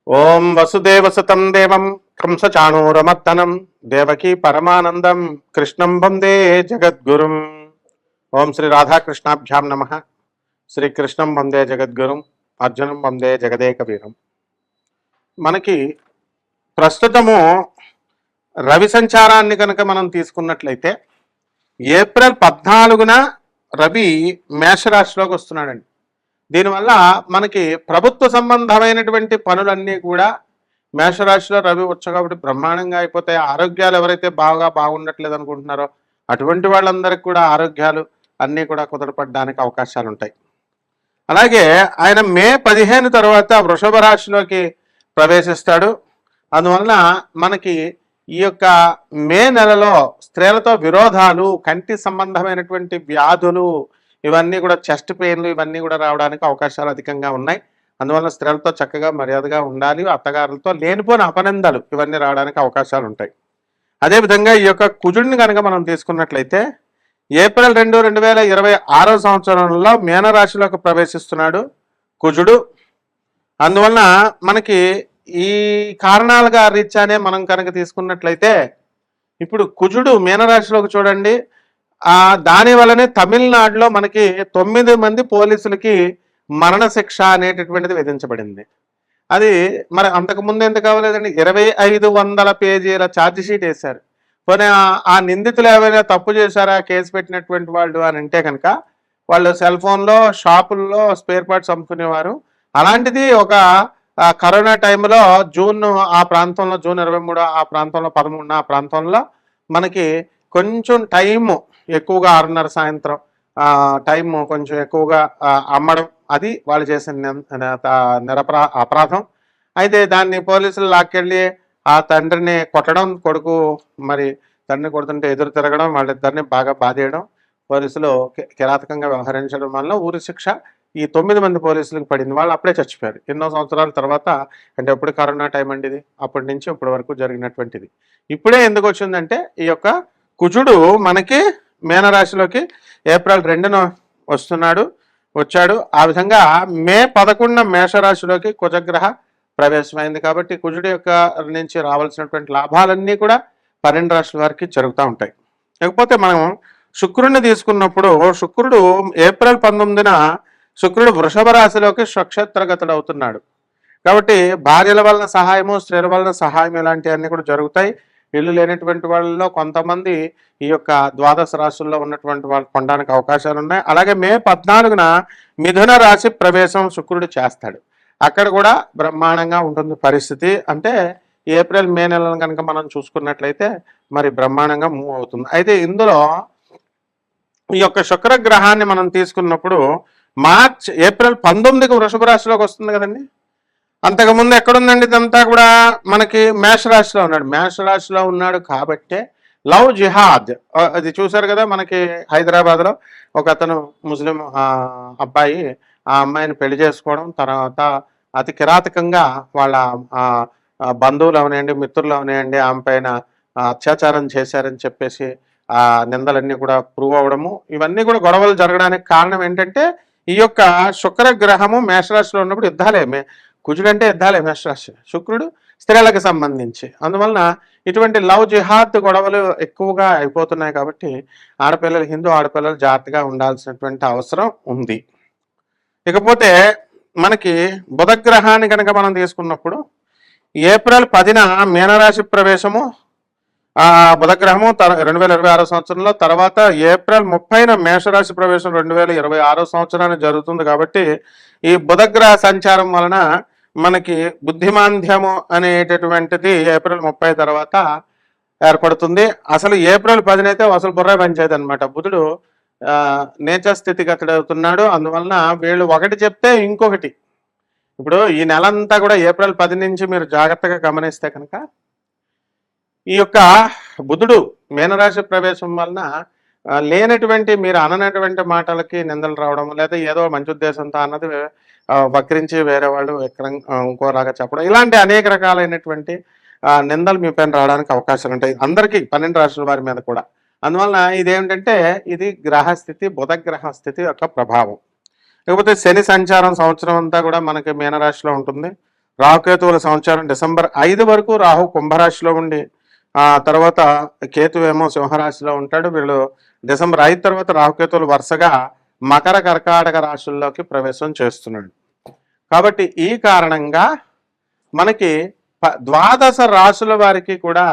ఓం వసుదేవసుతం దేవం కంసచాణూరమర్దనం దేవకీ పరమానందం కృష్ణం వందే జగద్గురుం. ఓం శ్రీ రాధాకృష్ణాభ్యాం నమ. శ్రీకృష్ణం వందే జగద్గురుం, అర్జునం వందే జగదేక వీరం. మనకి ప్రస్తుతము రవి సంచారాన్ని కనుక మనం తీసుకున్నట్లయితే ఏప్రిల్ 14న రవి మేషరాశిలోకి వస్తున్నాడండి. దీనివల్ల మనకి ప్రభుత్వ సంబంధమైనటువంటి పనులన్నీ కూడా మేషరాశిలో రవి వచ్చు కాబట్టి బ్రహ్మాండంగా అయిపోతాయి. ఆరోగ్యాలు ఎవరైతే బాగుండట్లేదు అనుకుంటున్నారో అటువంటి వాళ్ళందరికీ కూడా ఆరోగ్యాలు అన్నీ కూడా కుదరపడడానికి అవకాశాలు ఉంటాయి. అలాగే ఆయన మే 15 తర్వాత వృషభ రాశిలోకి ప్రవేశిస్తాడు. అందువలన మనకి ఈ యొక్క మే నెలలో స్త్రీలతో విరోధాలు, కంటి సంబంధమైనటువంటి వ్యాధులు, ఇవన్నీ కూడా చెస్ట్ పెయిన్లు ఇవన్నీ కూడా రావడానికి అవకాశాలు అధికంగా ఉన్నాయి. అందువల్ల స్త్రీలతో చక్కగా మర్యాదగా ఉండాలి. అత్తగారులతో లేనిపోని అపనిందలు ఇవన్నీ రావడానికి అవకాశాలు ఉంటాయి. అదేవిధంగా ఈ యొక్క కుజుడిని కనుక మనం తీసుకున్నట్లయితే ఏప్రిల్ 2, 2026 సంవత్సరంలో మీనరాశిలోకి ప్రవేశిస్తున్నాడు కుజుడు. అందువలన మనకి ఈ కారణాలుగా రీత్యానే మనం కనుక తీసుకున్నట్లయితే ఇప్పుడు కుజుడు మీనరాశిలోకి చూడండి, దాని వల్లనే తమిళనాడులో మనకి 9 మంది పోలీసులకి మరణశిక్ష అనేటటువంటిది విధించబడింది. అది మరి అంతకుముందు ఎందుకు అవ్వలేదండి? 2500 పేజీల ఛార్జ్ షీట్ వేశారు. పోనీ ఆ నిందితులు ఏమైనా తప్పు చేశారా కేసు పెట్టినటువంటి వాళ్ళు అని అంటే కనుక వాళ్ళు సెల్ ఫోన్లో షాపుల్లో స్పేర్ పార్ట్స్ అమ్ముకునేవారు. అలాంటిది ఒక కరోనా టైంలో జూన్ ఆ ప్రాంతంలో, జూన్ 23 ఆ ప్రాంతంలో, 13 ఆ ప్రాంతంలో మనకి కొంచెం టైము ఎక్కువగా 6:30 సాయంత్రం టైం కొంచెం ఎక్కువగా అమ్మడం, అది వాళ్ళు చేసిన అపరాధం. అయితే దాన్ని పోలీసులు లాక్కెళ్ళి ఆ తండ్రిని కొట్టడం, కొడుకు మరి తండ్రిని కొడుతుంటే ఎదురు తిరగడం, వాళ్ళిద్దరిని బాగా బాధేయడం, పోలీసులు కిరాతకంగా వ్యవహరించడం వల్ల ఊరి శిక్ష ఈ 9 మంది పోలీసులకు పడింది. వాళ్ళు అప్పుడే చచ్చిపోయారు. ఎన్నో సంవత్సరాల తర్వాత, అంటే ఎప్పుడు కరోనా టైం అండి ఇది, అప్పటి నుంచి ఇప్పటి వరకు జరిగినటువంటిది. ఇప్పుడే ఎందుకు వచ్చిందంటే ఈ యొక్క కుజుడు మనకి మీనరాశిలోకి ఏప్రిల్ 2న వచ్చాడు. ఆ విధంగా మే 11న మేషరాశిలోకి కుజగ్రహ ప్రవేశమైంది. కాబట్టి కుజుడు యొక్క నుంచి రావాల్సినటువంటి లాభాలన్నీ కూడా 12 రాశుల వారికి జరుగుతూ ఉంటాయి. లేకపోతే మనం శుక్రుడిని తీసుకున్నప్పుడు శుక్రుడు ఏప్రిల్ 19న శుక్రుడు వృషభ రాశిలోకి స్వక్షేత్రగతుడు అవుతున్నాడు. కాబట్టి భార్యల వలన సహాయము, స్త్రీల వలన సహాయం ఇలాంటివన్నీ కూడా జరుగుతాయి. ఇల్లు లేనటువంటి వాళ్ళలో కొంతమంది ఈ యొక్క ద్వాదశ రాశుల్లో ఉన్నటువంటి వాళ్ళు కొనడానికి అవకాశాలు ఉన్నాయి. అలాగే మే 14న మిథున రాశి ప్రవేశం శుక్రుడు చేస్తాడు. అక్కడ కూడా బ్రహ్మాండంగా ఉంటుంది పరిస్థితి. అంటే ఏప్రిల్ మే నెలను కనుక మనం చూసుకున్నట్లయితే మరి బ్రహ్మాండంగా మూవ్ అవుతుంది. అయితే ఇందులో ఈ యొక్క శుక్రగ్రహాన్ని మనం తీసుకున్నప్పుడు ఏప్రిల్ 19కి వృషభ రాశిలోకి వస్తుంది కదండి. అంతకుముందు ఎక్కడుందండి? ఇదంతా కూడా మనకి మేషరాశిలో ఉన్నాడు. మేషరాశిలో ఉన్నాడు కాబట్టే లవ్ జిహాద్ అది చూశారు కదా. మనకి హైదరాబాద్లో ఒక అతను ముస్లిం అబ్బాయి ఆ అమ్మాయిని పెళ్లి చేసుకోవడం, తర్వాత అతి కిరాతకంగా వాళ్ళ బంధువులు అవనేయండి, మిత్రులు అవనేయండి ఆమె పైన అత్యాచారం చేశారని చెప్పేసి ఆ నిందలన్నీ కూడా ప్రూవ్ అవ్వడము, ఇవన్నీ కూడా గొడవలు జరగడానికి కారణం ఏంటంటే ఈ యొక్క శుక్రగ్రహము మేషరాశిలో ఉన్నప్పుడు యుద్ధాలే. కుజుడు అంటే యుద్ధాలే మేషరాశి, శుక్రుడు స్త్రీలకు సంబంధించి. అందువలన ఇటువంటి లవ్ జిహాద్ గొడవలు ఎక్కువగా అయిపోతున్నాయి. కాబట్టి ఆడపిల్లలు, హిందూ ఆడపిల్లలు జాగ్రత్తగా ఉండాల్సినటువంటి అవసరం ఉంది. ఇకపోతే మనకి బుధగ్రహాన్ని కనుక మనం తీసుకున్నప్పుడు ఏప్రిల్ 10న మీనరాశి ప్రవేశము బుధగ్రహము 2026 సంవత్సరంలో, తర్వాత ఏప్రిల్ 30న మేషరాశి ప్రవేశం 2026 సంవత్సరానికి జరుగుతుంది. కాబట్టి ఈ బుధగ్రహ సంచారం వలన మనకి బుద్ధిమాంద్యము అనేటటువంటిది ఏప్రిల్ 30 తర్వాత ఏర్పడుతుంది. అసలు ఏప్రిల్ 10న అయితే అసలు బుర్ర పనిచేయదు అనమాట. బుధుడు నేచ స్థితిగతుడు అవుతున్నాడు. అందువలన వీళ్ళు ఒకటి చెప్తే ఇంకొకటి. ఇప్పుడు ఈ నెలంతా కూడా ఏప్రిల్ 10 నుంచి మీరు జాగ్రత్తగా గమనిస్తే కనుక ఈ యొక్క బుధుడు మీనరాశి ప్రవేశం వలన లేనటువంటి, మీరు అననటువంటి మాటలకి నిందలు రావడం, లేదా ఏదో మంచి ఉద్దేశంతో అన్నది వక్రించి వేరే వాళ్ళు ఇంకోలాగా చెప్పడం, ఇలాంటి అనేక రకాలైనటువంటి నిందలు మీ పైన రావడానికి అవకాశాలు ఉంటాయి. అందరికీ 12 రాశుల వారి మీద కూడా. అందువలన ఇదేమిటంటే ఇది గ్రహస్థితి, బుధగ్రహ స్థితి యొక్క ప్రభావం. లేకపోతే శని సంచారం సంవత్సరం అంతా కూడా మనకి మీనరాశిలో ఉంటుంది. రాహుకేతువుల సంవత్సరం డిసెంబర్ 5 వరకు రాహు కుంభరాశిలో ఉండి ఆ తర్వాత కేతు ఏమో సింహరాశిలో ఉంటాడు. వీళ్ళు డిసెంబర్ 5 తర్వాత రాహుకేతువులు వరుసగా మకర కర్కాటక రాశుల్లోకి ప్రవేశం చేస్తున్నాడు. కాబట్టి ఈ కారణంగా మనకి ద్వాదశ రాశుల వారికి కూడా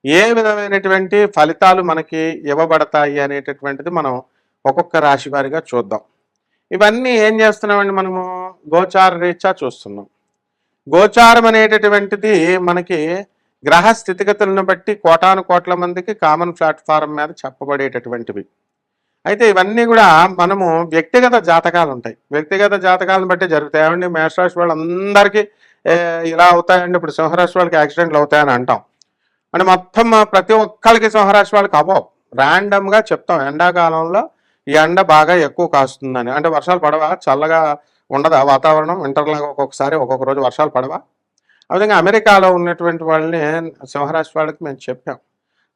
ఏ విధమైనటువంటి ఫలితాలు మనకి ఇవ్వబడతాయి అనేటటువంటిది మనం ఒక్కొక్క రాశి వారిగా చూద్దాం. ఇవన్నీ ఏం చేస్తున్నామండి, మనము గోచార రీత్యా చూస్తున్నాం. గోచారం అనేటటువంటిది మనకి గ్రహ స్థితిగతులను బట్టి కోటాను కోట్ల మందికి కామన్ ప్లాట్ఫారం మీద చెప్పబడేటటువంటివి. అయితే ఇవన్నీ కూడా మనము వ్యక్తిగత జాతకాలు ఉంటాయి, వ్యక్తిగత జాతకాలను బట్టి జరుగుతాయి. ఏమండి మేషరాశి వాళ్ళందరికీ ఇలా అవుతాయండి, ఇప్పుడు సింహరాశి వాళ్ళకి యాక్సిడెంట్లు అవుతాయని అంటాం. అంటే మొత్తం ప్రతి ఒక్కరికి సింహరాశి వాళ్ళకి అవ్వవు, ర్యాండమ్గా చెప్తాం. ఎండాకాలంలో ఈ ఎండ బాగా ఎక్కువ కాస్తుందని, అంటే వర్షాలు పడవా, చల్లగా ఉండదా వాతావరణం, వింటర్లాగా ఒక్కొక్కసారి ఒక్కొక్క రోజు వర్షాలు పడవా. ఆ విధంగా అమెరికాలో ఉన్నటువంటి వాళ్ళని సింహరాశి వాళ్ళకి మేము చెప్పాం,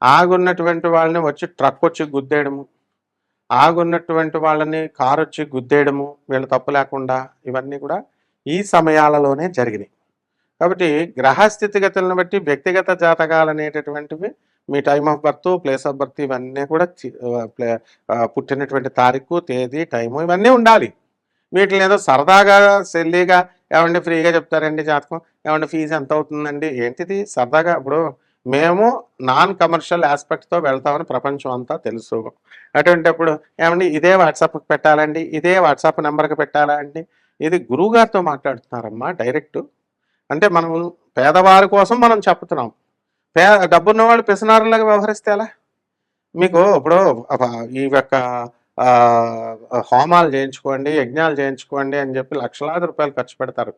ఆగున్నటువంటి వాళ్ళని వచ్చి ట్రక్ వచ్చి గుద్దేయడము, ఆగున్నటువంటి వాళ్ళని కారు వచ్చి గుద్దేయడము, వీళ్ళు తప్పు లేకుండా, ఇవన్నీ కూడా ఈ సమయాలలోనే జరిగినాయి. కాబట్టి గ్రహ స్థితిగతులను బట్టి వ్యక్తిగత జాతకాలు అనేటటువంటివి, మీ time of birth, place of birth, ఇవన్నీ కూడా పుట్టినటువంటి తారీఖు, తేదీ, టైము ఇవన్నీ ఉండాలి. వీటిని ఏదో సరదాగా సెల్లీగా ఏమంటే ఫ్రీగా చెప్తారండి జాతకం, ఏమంటే ఫీజు ఎంత అవుతుందండి, ఏంటిది సరదాగా. ఇప్పుడు మేము నాన్ కమర్షియల్ ఆస్పెక్ట్తో వెళ్తామని ప్రపంచం అంతా తెలుసు. అటువంటిప్పుడు ఏమండి ఇదే వాట్సాప్కి పెట్టాలండి, ఇదే వాట్సాప్ నెంబర్కి పెట్టాలా అండి, ఇది గురువుగారితో మాట్లాడుతున్నారమ్మా డైరెక్ట్. అంటే మనం పేదవారి కోసం మనం చెప్తున్నాం, డబ్బున్న వాళ్ళు పిసనారులాగా వ్యవహరిస్తే ఎలా? మీకు ఇప్పుడు ఈ యొక్క హోమాలు చేయించుకోండి, యజ్ఞాలు చేయించుకోండి అని చెప్పి లక్షలాది రూపాయలు ఖర్చు పెడతారు,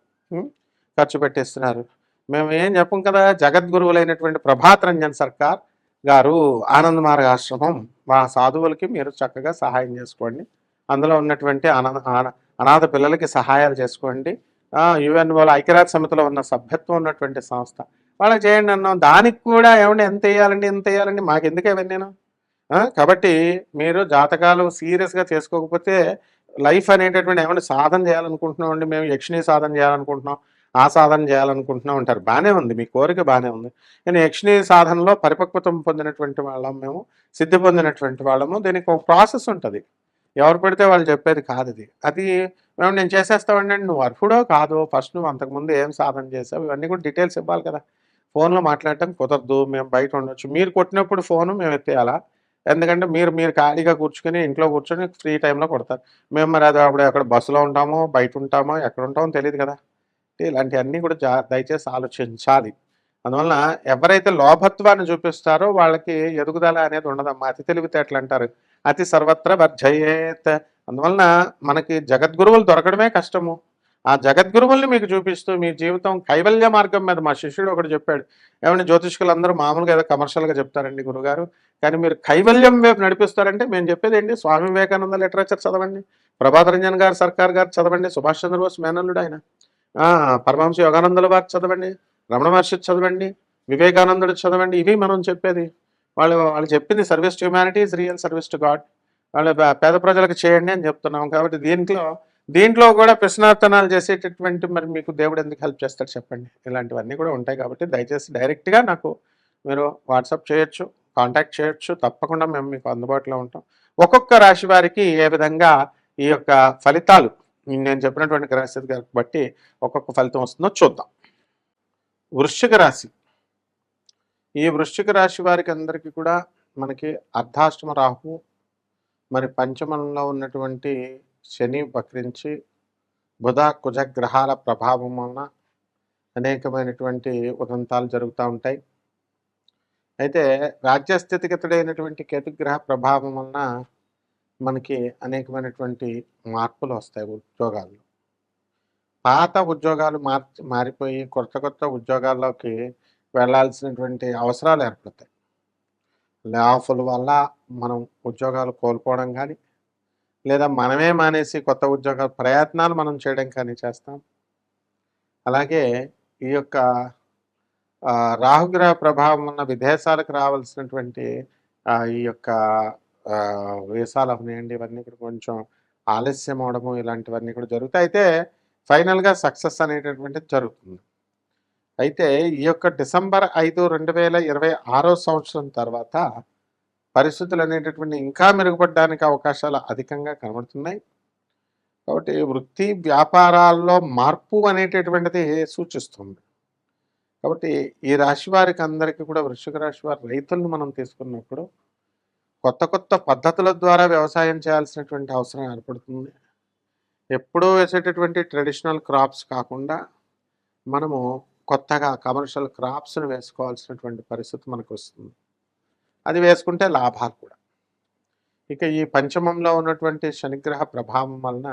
ఖర్చు పెట్టిస్తున్నారు. మేము ఏం చెప్పం కదా. జగద్గురువులైనటువంటి ప్రభాత్ రంజన్ సర్కార్ గారు ఆనంద మార్గ ఆశ్రమం, మా సాధువులకి మీరు చక్కగా సహాయం చేసుకోండి, అందులో ఉన్నటువంటి అనాథ పిల్లలకి సహాయాలు చేసుకోండి, యుఎన్ఓలో ఐక్యరాజ్య సమితిలో ఉన్న సభ్యత్వం ఉన్నటువంటి సంస్థ వాళ్ళకి చేయండి అన్నాం. దానికి కూడా ఏమంటే ఎంత వేయాలండి, ఎంత వేయాలండి, మాకు ఎందుకే నేను. కాబట్టి మీరు జాతకాలు సీరియస్గా చేసుకోకపోతే లైఫ్ అనేటటువంటి ఏమైనా సాధన చేయాలనుకుంటున్నాం అండి, మేము యక్షిణి సాధన చేయాలనుకుంటున్నాం, ఆ సాధన చేయాలనుకుంటున్నాం అంటారు. బాగానే ఉంది, మీ కోరిక బాగానే ఉంది. కానీ యక్షిణి సాధనలో పరిపక్వతం పొందినటువంటి వాళ్ళం మేము, సిద్ధి పొందినటువంటి వాళ్ళము. దీనికి ఒక ప్రాసెస్ ఉంటుంది, ఎవరు పెడితే వాళ్ళు చెప్పేది కాదు అది. అది మేము నేను చేసేస్తామండి, నువ్వు అర్హుడో కాదో, ఫస్ట్ నువ్వు అంతకుముందు ఏం సాధన చేసావు, ఇవన్నీ కూడా డీటెయిల్స్ ఇవ్వాలి కదా. ఫోన్లో మాట్లాడటం కుదరదు, మేము బయట ఉండొచ్చు, మీరు కొట్టినప్పుడు ఫోను మేము ఎత్తేయాలా? ఎందుకంటే మీరు ఖాళీగా కూర్చుని ఇంట్లో కూర్చొని ఫ్రీ టైంలో కొడతారు. మేము మరి అది అప్పుడు అక్కడ బస్సులో ఉంటామో, బయట ఉంటామో, ఎక్కడ ఉంటామో తెలియదు కదా. ఇలాంటివన్నీ కూడా దయచేసి ఆలోచించాలి. అందువలన ఎవరైతే లోభత్వాన్ని చూపిస్తారో వాళ్ళకి ఎదుగుదల అనేది ఉండదమ్మా. అతి తెలివితేటలు అంటారు, అతి సర్వత్ర వర్జయేత్. అందువలన మనకి జగద్గురువులు దొరకడమే కష్టము. ఆ జగద్గురువుల్ని మీకు చూపిస్తూ మీ జీవితం కైవల్య మార్గం మీద, మా శిష్యుడు ఒకటి చెప్పాడు, ఏమంటే జ్యోతిష్కులు అందరూ మామూలుగా ఏదో కమర్షియల్గా చెప్తారండి గురుగారు, కానీ మీరు కైవల్యం వైపు నడిపిస్తారంటే మేము చెప్పేది ఏంటి, స్వామి వివేకానంద లిటరేచర్ చదవండి, ప్రభాత్ రంజన్ గారు సర్కార్ గారు చదవండి, సుభాష్ చంద్రబోస్ మేనల్లుడు ఆయన, పరమహంస యోగానందుల వారు చదవండి, రమణ మహర్షి చదవండి, వివేకానందుడు చదవండి. ఇవి మనం చెప్పేది. వాళ్ళు చెప్పింది service to humanity is real service to God. వాళ్ళు పేద ప్రజలకు చేయండి అని చెప్తున్నాం. కాబట్టి దీంట్లో కూడా ప్రశ్నార్థనాలు చేసేటటువంటి మరి మీకు దేవుడు ఎందుకు హెల్ప్ చేస్తాడు చెప్పండి. ఇలాంటివన్నీ కూడా ఉంటాయి. కాబట్టి దయచేసి డైరెక్ట్గా నాకు మీరు వాట్సాప్ చేయొచ్చు, కాంటాక్ట్ చేయొచ్చు, తప్పకుండా మేము మీకు అందుబాటులో ఉంటాం. ఒక్కొక్క రాశి వారికి ఏ విధంగా ఈ యొక్క ఫలితాలు నేను చెప్పినటువంటి గ్రహస్థితి బట్టి ఒక్కొక్క ఫలితం వస్తుందో చూద్దాం. వృశ్చిక రాశి. ఈ వృశ్చిక రాశి వారికి అందరికీ కూడా మనకి అర్ధాష్టమ రాహు, మరి పంచమంలో ఉన్నటువంటి శని వక్రించి, బుధ కుజ గ్రహాల ప్రభావం వలన అనేకమైనటువంటి ఉదంతాలు జరుగుతూ ఉంటాయి. అయితే రాజ్యస్థితిగతుడైనటువంటి కేతుగ్రహ ప్రభావం వలన మనకి అనేకమైనటువంటి మార్పులు వస్తాయి ఉద్యోగాల్లో. పాత ఉద్యోగాలు మారిపోయి కొత్త ఉద్యోగాల్లోకి వెళ్ళాల్సినటువంటి అవసరాలు ఏర్పడతాయి. లే ఆఫ్ల వల్ల మనం ఉద్యోగాలు కోల్పోవడం కానీ, లేదా మనమే మానేసి కొత్త ఉద్యోగాల ప్రయత్నాలు మనం చేయడం కానీ చేస్తాం. అలాగే ఈ యొక్క రాహుగ్రహ ప్రభావం ఉన్న విదేశాలకు రావాల్సినటువంటి ఈ యొక్క వీసాలు అవనివ్వండి, ఇవన్నీ కూడా కొంచెం ఆలస్యం అవడము, ఇలాంటివన్నీ కూడా జరుగుతాయి. అయితే ఫైనల్గా సక్సెస్ అనేటటువంటిది జరుగుతుంది. అయితే ఈ యొక్క డిసెంబర్ 5, 2026 సంవత్సరం తర్వాత పరిస్థితులు అనేటటువంటి ఇంకా మెరుగుపడడానికి అవకాశాలు అధికంగా కనబడుతున్నాయి. కాబట్టి వృత్తి వ్యాపారాల్లో మార్పు అనేటటువంటిది సూచిస్తుంది. కాబట్టి ఈ రాశి వారికి అందరికీ కూడా, వృశ్చిక రాశి వారి రైతులను మనం తీసుకున్నప్పుడు కొత్త కొత్త పద్ధతుల ద్వారా వ్యవసాయం చేయాల్సినటువంటి అవసరం ఏర్పడుతుంది. ఎప్పుడూ వేసేటటువంటి ట్రెడిషనల్ క్రాప్స్ కాకుండా మనము కొత్తగా కమర్షియల్ క్రాప్స్‌ని వేసుకోవాల్సినటువంటి పరిస్థితి మనకొస్తుంది. అది వేసుకుంటే లాభాలు కూడా. ఇక ఈ పంచమంలో ఉన్నటువంటి శనిగ్రహ ప్రభావం వలన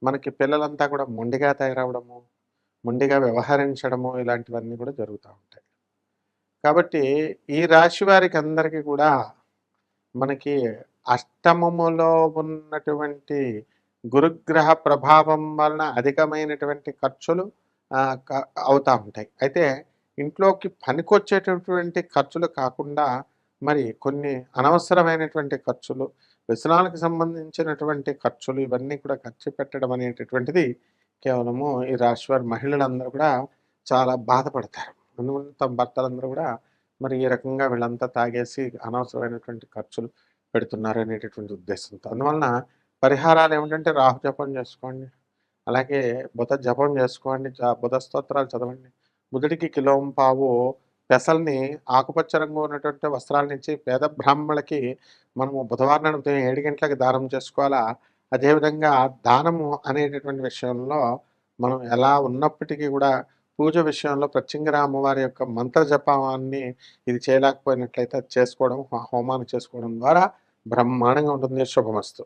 మనకి పిల్లలంతా కూడా మొండిగా తయారవ్వడము, మొండిగా వ్యవహరించడము ఇలాంటివన్నీ కూడా జరుగుతూ ఉంటాయి. కాబట్టి ఈ రాశి వారికి అందరికీ కూడా మనకి అష్టమములో ఉన్నటువంటి గురుగ్రహ ప్రభావం వలన అధికమైనటువంటి ఖర్చులు అవుతూ ఉంటాయి. అయితే ఇంట్లోకి పనికొచ్చేటటువంటి ఖర్చులు కాకుండా మరి కొన్ని అనవసరమైనటువంటి ఖర్చులు, వ్యసనాలకు సంబంధించినటువంటి ఖర్చులు ఇవన్నీ కూడా ఖర్చు పెట్టడం అనేటటువంటిది కేవలము ఈ రాశివారి మహిళలందరూ కూడా చాలా బాధపడతారు. అందువల్ల తమ భర్తలందరూ కూడా మరి ఈ రకంగా వీళ్ళంతా తాగేసి అనవసరమైనటువంటి ఖర్చులు పెడుతున్నారు అనేటటువంటి ఉద్దేశంతో. అందువలన పరిహారాలు ఏమిటంటే రాహు జపం చేసుకోండి, అలాగే బుధ జపం చేసుకోండి, బుధ స్తోత్రాలు చదవండి. బుధుడికి కిలోంపావు పెసల్ని ఆకుపచ్చ రంగు ఉన్నటువంటి వస్త్రాలనిచ్చి పేద బ్రాహ్మణులకి మనము బుధవారం నాడు ఉదయం 7 గంటలకు దానం చేసుకోవాలా. అదేవిధంగా దానము అనేటటువంటి విషయంలో మనం ఎలా ఉన్నప్పటికీ కూడా పూజ విషయంలో ప్రత్యంగిర అమ్మవారి యొక్క మంత్ర జపాన్ని ఇది చేయలేకపోయినట్లయితే అది చేసుకోవడం, హోమాన్ని చేసుకోవడం ద్వారా బ్రహ్మాండంగా ఉంటుంది. శుభమస్తు.